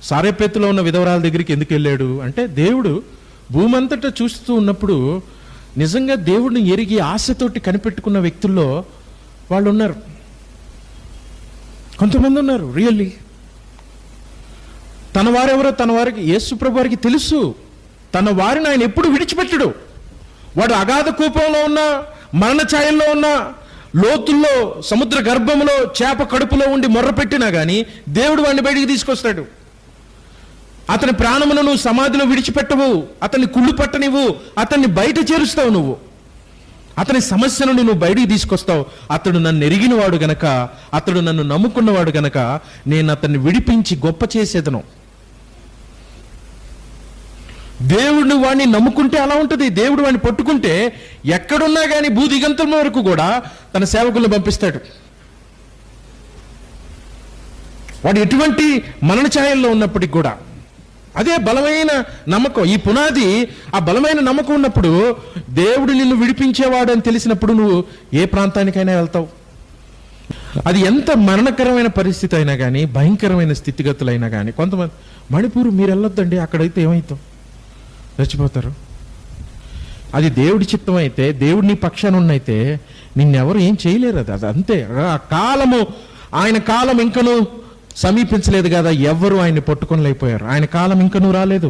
సారెపేతులో ఉన్న విధవరాల దగ్గరికి ఎందుకు వెళ్ళాడు అంటే, దేవుడు భూమి అంతటా చూస్తూ ఉన్నప్పుడు నిజంగా దేవుడిని ఎరిగి ఆశతోటి కనిపెట్టుకున్న వ్యక్తుల్లో వాళ్ళు ఉన్నారు. కొంతమంది ఉన్నారు రియల్లీ. తన వారెవరో తన వారికి, యేసుప్రభు వారికి తెలుసు. తన వారిని ఆయన ఎప్పుడు విడిచిపెట్టడు. వాడు అగాధ కూపంలో ఉన్న, మరణ ఛాయల్లో ఉన్న, లోతుల్లో, సముద్ర గర్భంలో, చేప కడుపులో ఉండి మొర్ర పెట్టినా కానీ దేవుడు వాడిని బయటికి తీసుకొస్తాడు. అతని ప్రాణమును నువ్వు సమాధిలో విడిచిపెట్టవు, అతన్ని కుళ్ళు పట్టనివ్వు, అతన్ని బయట చేరుస్తావు. నువ్వు అతని సమస్యను నువ్వు బయటికి తీసుకొస్తావు. అతడు నన్ను ఎరిగినవాడు గనక, అతడు నన్ను నమ్ముకున్నవాడు గనక నేను అతన్ని విడిపించి గొప్ప చేసేదను. దేవుడు వాడిని నమ్ముకుంటే అలా ఉంటుంది. దేవుడు వాడిని పట్టుకుంటే ఎక్కడున్నా కానీ భూదిగంతం వరకు కూడా తన సేవకులను పంపిస్తాడు. వాడు ఎటువంటి మరణ ఛాయల్లో ఉన్నప్పటికీ కూడా అదే బలమైన నమ్మకం. ఈ పునాది, ఆ బలమైన నమ్మకం ఉన్నప్పుడు దేవుడు నిన్ను విడిపించేవాడు అని తెలిసినప్పుడు నువ్వు ఏ ప్రాంతానికైనా వెళ్తావు. అది ఎంత మరణకరమైన పరిస్థితి అయినా కానీ, భయంకరమైన స్థితిగతులైనా కానీ. కొంతమంది మణిపూర్ మీరు వెళ్ళొద్దండి, అక్కడైతే ఏమవుతావు, చచ్చిపోతారు. అది దేవుడి చిత్తం అయితే, దేవుడి నీ పక్షాన ఉన్నైతే నిన్నెవరు ఏం చేయలేరు. అది అంతే. ఆ కాలము, ఆయన కాలం ఇంకను సమీపించలేదు కదా, ఎవ్వరు ఆయన్ని పట్టుకొనలేకపోయారు. ఆయన కాలం ఇంకనూ రాలేదు.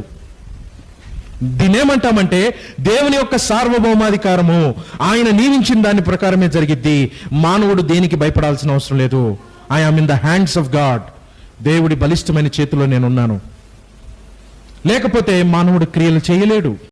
దీనేమంటామంటే దేవుని యొక్క సార్వభౌమాధికారము, ఆయన నియమించిన దాని ప్రకారమే జరిగిద్ది. మానవుడు దేనికి భయపడాల్సిన అవసరం లేదు. I am in the hands of God. దేవుడి బలిష్టమైన చేతిలో నేనున్నాను. లేకపోతే మానవుడు క్రియలు చేయలేడు.